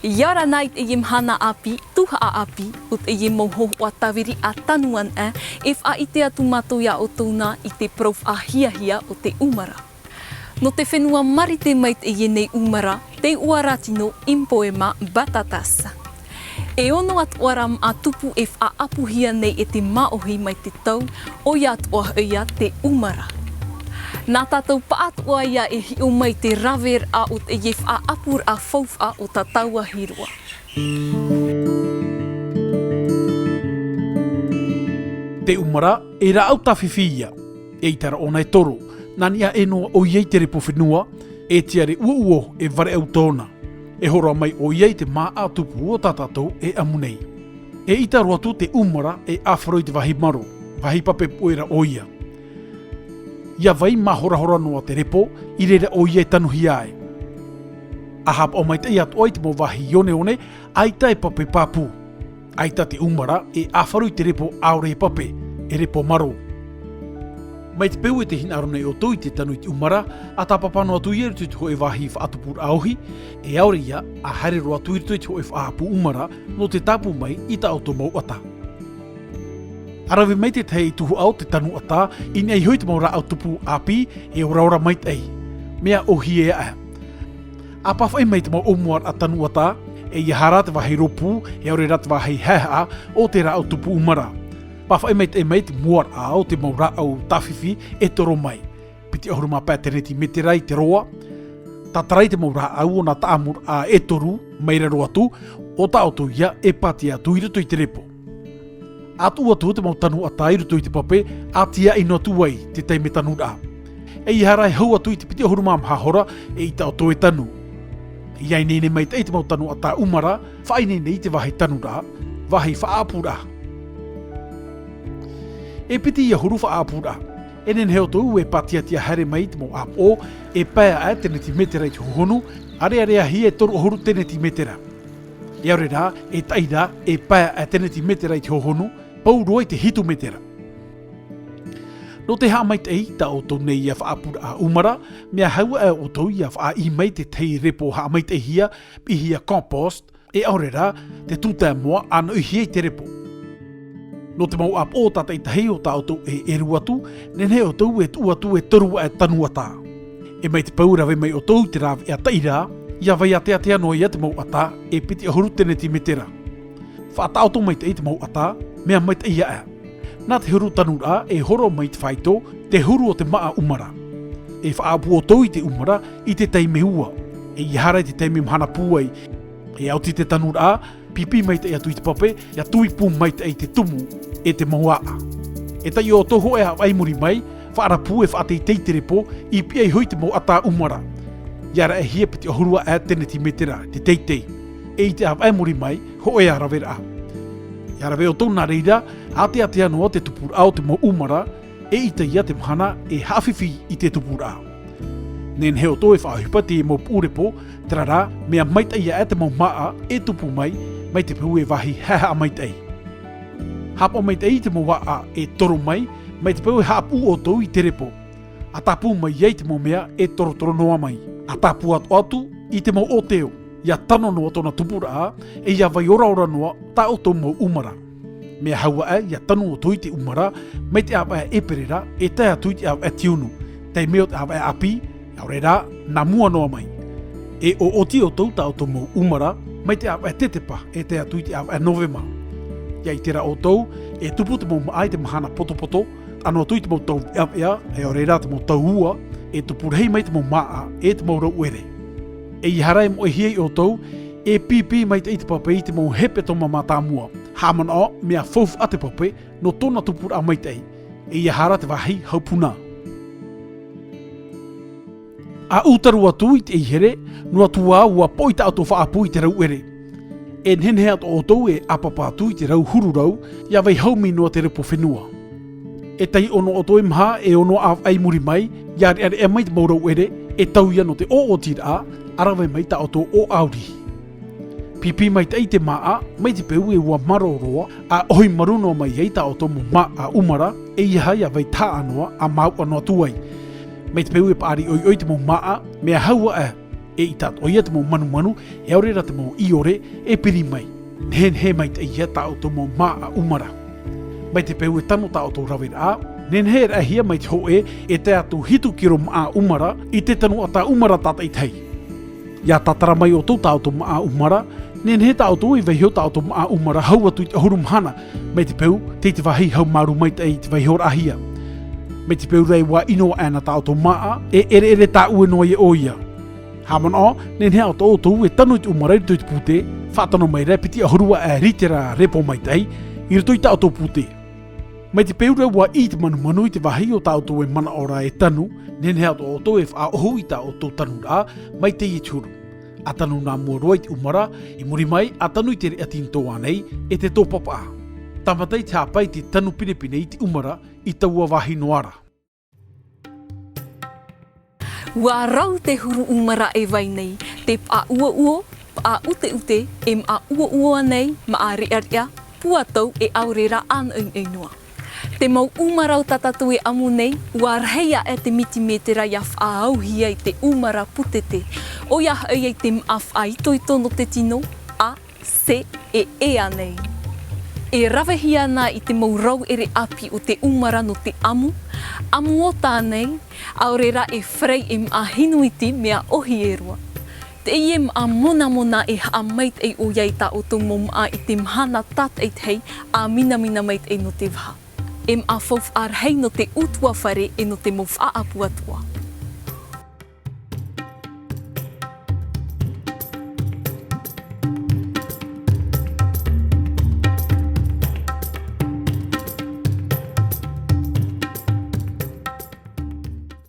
Yara night iyim hana api, tuha a api, ut iyim moho wa tawiri a tanuan if a ite atu matoia o tōna i te prof a hia o te umara. No te whenua marite mai te nei umara, te uaratino impoema batatasa. E ono at waram a tupu if a apuhia nei e te maohi mai te tau, o iat o ia te umara. Nā tātou paat oa ia e hi o mai te rawer a o te yef a apur a faufa o ta taua hirua. Te umara e ra au tawhiwhia, e itara ona e toro, nani a enoa o iei te repo whenua, e tiare uo e vare au tōna. E hora mai o iei te maa a tupu o tātātou e amunei. E itaro atu te umara e awharoi te wahi maro, wahi pape poera o ia. Ia vai mahora noa te repo, i reira o ia tanuhi ai. Ahap o mai te iat oi te mo wahi one, aita e pape papu. Aita te umara e awharui te repo aore e pape, e repo maro. Mai te peu e te hina arone o toi te tanu i te umara, a tapapano atu i eritu te ho e wahi wha atupur aohi, e aore ia a harero atu i te ho e wha apu umara no te tapu mai i ta auto mau ata. Arawe mai te tei tuhu au te tanu ata, i nei hoi te maura au tupu api e ora mai te ei. Mea ohi e a. A pawhai mai te mau omuar a tanu ata, e i hara te wahi ropu, e aure rat wahi heha o te ra au tupu umara. Pawhai mai te muar au te maura au tawhiwhi e toro mai. Piti ahuruma pā te reti metera i te roa, ta tarai te maura au o na taamur a e toru, mai rero atu, o ta auto ia e pati atu i ruto i te repo. Atu atu te mau tanu ata i ruto i te pape, atia ino atu wai te teime tanu rā. E i harai hau atu i te piti ahuruma amhahora e i ta auto e tanu. Iai nei mai te mau tanu ata umara, whai nei te wahi tanu rā, wahi whaapu rā. E piti ia huru whaapu rā. E nen heo tau e patiatia hare mai te mau apo, e pāia a tene ti metera i te hohonu, are hi e toru ohuru tene ti metera. E aure rā, e taira, e pāia a tene ti metera i te hohonu, pauroi te hitu metera. No te haa mai te ei, ta o tau nei ia whaapura a umara, mea haua e o tau ia wha i mai te tei repo haa mai te hia, i hia compost, e aure rā, te tūtai moa anu i hiei te repo. No te mau ap o tata i tahei o ta o tau e eru atu, nen he o tau e tu atu e torua e tanu ata. E mai te paurawe mai o tau te rawe e a taira, ia vai a te no ia te mau ata, e piti ahuru tene ti metera. Whaata auto mai te mau ata, mea mai te ia e. Nā te huru tanu rā e horo mai te whaito, te huru o te maa umara. E whaapu o tau i te umara i te teime ua. E i harai te teime mhana puai. E auti te tanu rā, pipi mai te atu i te pape, ia tui pū mai te te tumu e te maua. E tai o toho e hawai muri mai, whaarapu e whaatei teitere po, i pia i hui te mau ata umara. Iara e hia piti o hurua e tene ti metera, te teitei. E i te hawai muri mai, ho e arawera. Iara veo tōna reira, ate anoa te tupur au te mau umara, e i te ia te mhana e hawhiwhi i te tupur au. Nen heo tō e whaahupa te mau pūrepo, trara mea maita ia e te mau maa e tupu mai te pū e wahi haha maitei. Hapa maitei te mau waa e toro mai te pū e hapu o tō i te repo. A tapu mai iei te mau mea e toro noa mai. A tapu atu i te mau o teo. Ia tano noa tōna tupura a, e ia vai ora noa ta o tō mau umara. Mea haua e, ia tano o tō i te umara, mai te awa e perera, e tai atu i te awa e tiunu. Tei meo te awa e api, aure rā, nā mua noa mai. E o oti o tō ta o tō mau umara, mai te awa e tetepa, e tai atu i te awa e novema. Ia i tera o tō, e tupu te mau maai te mahana poto, ano atu i te mau tau ea, e aure rā te mau tau ua, e tupurhei mai te mau maa, e te mau rau ere. E i harai mo e hiei o tau, e pipi mai te pape i te mau hepe toma mātāmua. Hāmana o, mea fofu a te pape, no tōna tupura a mai tei. E i hara te wahi haupuna. A utaru atu i te ihere, no atu a ua poita atu whaapu i te rau ere. E nhenhe atu o tau e apapa atu i te rau huru rau, ia vai haumi noa te repo whenua. E tai ono o toi mha e ono a ai muri mai, iare e mai te maurau ere, e tau ia no te o tira, arawe mai ta auto o auri. Pipi mai te te maa, mai te peu e ua maroroa, a oi maruno mai ei ta auto mo maa umara, e iha ia vai tā anoa a mau anoa tuai. Mai te peu e paari oi te mo maa, mea haua e. e i tātou ia te mō manu e aurera te mō iore e piri mai. Nehen he mai te ia tātou mō maa umara. Mai te peu e tano tātou rawera a, nen he rahia mai te hoe e te atu hitu kiro maa umara i te tanu a tā umara tāta i tei. Ia tatara mai o tō tātou maa umara, nen he tātou i veihio tātou maa umara hau atu i te hurum hana, mai te peu te wahi hau maru mai te i te veihio rahia. Me te peu rei wa ino ana tātou maa e ere tā ue noa e oia. Haman o, nen hea o tō tō e tanu i te umarai tō i te pūte, whātano mai repiti a hurua e ritera repo mai tei, i rito i tātou pūte. Me te peu rei wa i te manu i te wahi o tātou e mana ora e tanu, nen hea o tō e whaohu i tā o tō tanu rā, mai te i tūru. A tanu nā mua roa i te umara, i muri mai a tanu i te reatin tō anei, e te tō papa a. Tamatai te hapai te tanu pinepine i te umara i taua wahi noara. Wa rau te huru umara e vai nei, te pa ua, pa ute, e ma ua nei, ma a rea, puatau e aurera an inua. Te mau umara o tatatu e amu nei, wa reia e te miti metera ia whaauhia i te umara putete, o ia ai te mawhai toi tono te tino, a, se, e anei. E rawehia nā i te maurau ere api o te umara no te amu o tānei, aurera e frei e mā hinuiti mea ohi e roa. Te ie mā mona e haa mait e o iei tā o tō mō mā i te mhana tat e te hei, a mina mait e no te waha. E mā whauf ar hei no te utua whare e no te mō wha apua tua.